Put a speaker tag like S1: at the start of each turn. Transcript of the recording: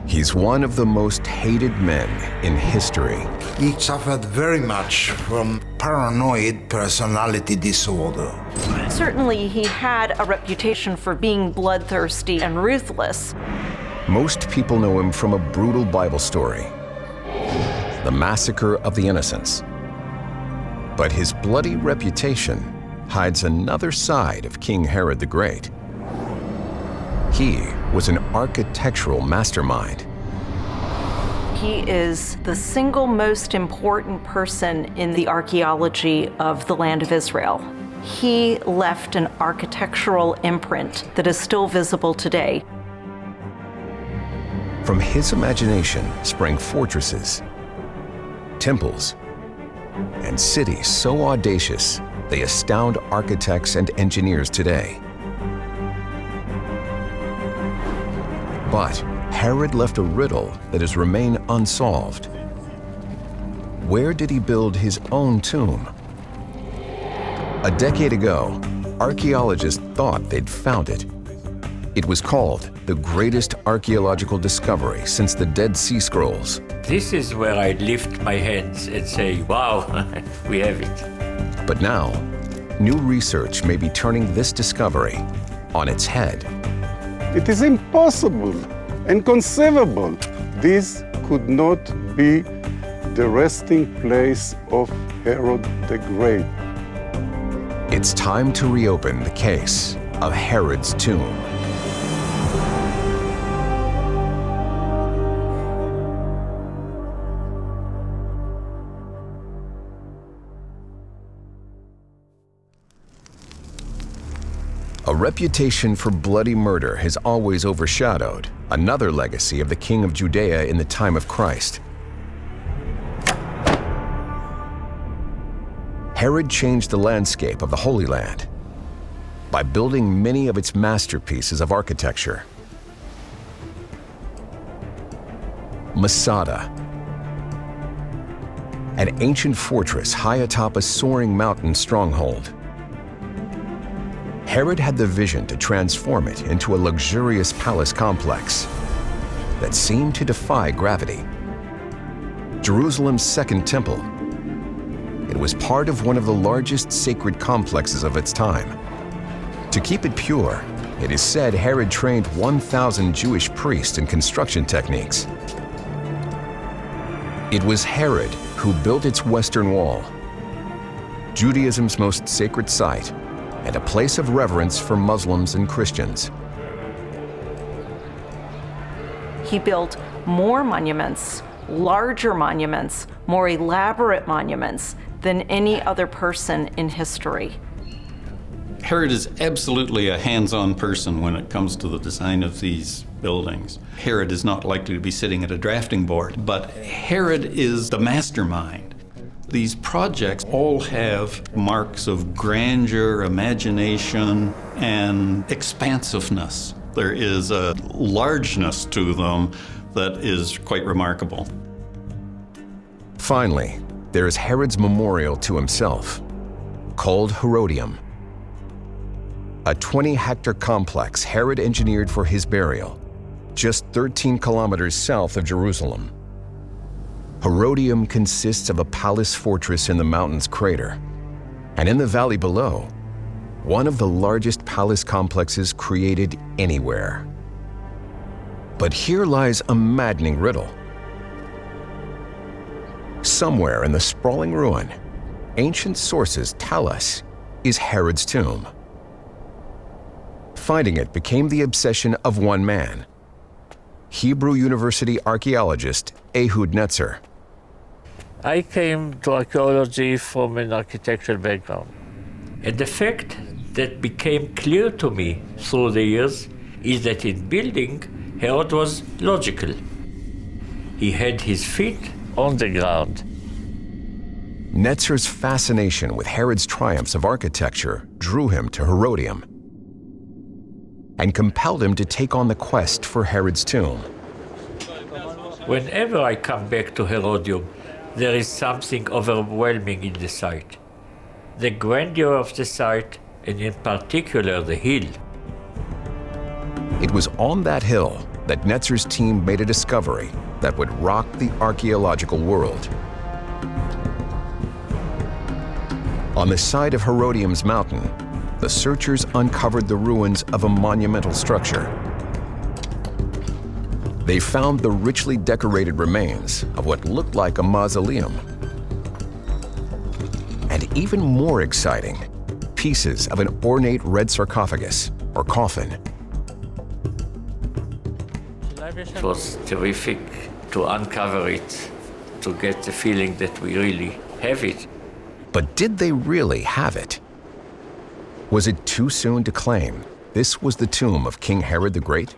S1: He's one of the most hated men in history.
S2: He suffered very much from paranoid personality disorder.
S3: Certainly, he had a reputation for being bloodthirsty and ruthless.
S1: Most people know him from a brutal Bible story, the massacre of the innocents. But his bloody reputation hides another side of King Herod the Great. He was an architectural mastermind.
S3: He is the single most important person in the archaeology of the land of Israel. He left an architectural imprint that is still visible today.
S1: From his imagination sprang fortresses, temples, and cities so audacious they astound architects and engineers today. But Herod left a riddle that has remained unsolved. Where did he build his own tomb? A decade ago, archaeologists thought they'd found it. It was called the greatest archaeological discovery since the Dead Sea Scrolls.
S4: This is where I lift my hands and say, wow, we have it.
S1: But now, new research may be turning this discovery on its head.
S5: It is impossible, inconceivable. This could not be the resting place of Herod the Great.
S1: It's time to reopen the case of Herod's tomb. A reputation for bloody murder has always overshadowed another legacy of the king of Judea in the time of Christ. Herod changed the landscape of the Holy Land by building many of its masterpieces of architecture. Masada, an ancient fortress high atop a soaring mountain stronghold. Herod had the vision to transform it into a luxurious palace complex that seemed to defy gravity. Jerusalem's Second Temple. It was part of one of the largest sacred complexes of its time. To keep it pure, it is said Herod trained 1,000 Jewish priests in construction techniques. It was Herod who built its Western Wall, Judaism's most sacred site, and a place of reverence for Muslims and Christians.
S3: He built more monuments, larger monuments, more elaborate monuments than any other person in history.
S6: Herod is absolutely a hands-on person when it comes to the design of these buildings. Herod is not likely to be sitting at a drafting board, but Herod is the mastermind. These projects all have marks of grandeur, imagination, and expansiveness. There is a largeness to them that is quite remarkable.
S1: Finally, there is Herod's memorial to himself, called Herodium, a 20-hectare complex Herod engineered for his burial, just 13 kilometers south of Jerusalem. Herodium consists of a palace fortress in the mountain's crater, and in the valley below, one of the largest palace complexes created anywhere. But here lies a maddening riddle. Somewhere in the sprawling ruin, ancient sources tell us is Herod's tomb. Finding it became the obsession of one man, Hebrew University archaeologist Ehud Netzer.
S7: I came to archaeology from an architectural background.
S4: And the fact that became clear to me through the years is that in building, Herod was logical. He had his feet
S7: on the ground.
S1: Netzer's fascination with Herod's triumphs of architecture drew him to Herodium and compelled him to take on the quest for Herod's tomb.
S4: Whenever I come back to Herodium, there is something overwhelming in the site. The grandeur of the site, and in particular the hill.
S1: It was on that hill that Netzer's team made a discovery that would rock the archaeological world. On the side of Herodium's mountain, the searchers uncovered the ruins of a monumental structure. They found the richly decorated remains of what looked like a mausoleum. And even more exciting, pieces of an ornate red sarcophagus, or coffin.
S4: It was terrific to uncover it, to get the feeling that we really have it.
S1: But did they really have it? Was it too soon to claim this was the tomb of King Herod the Great?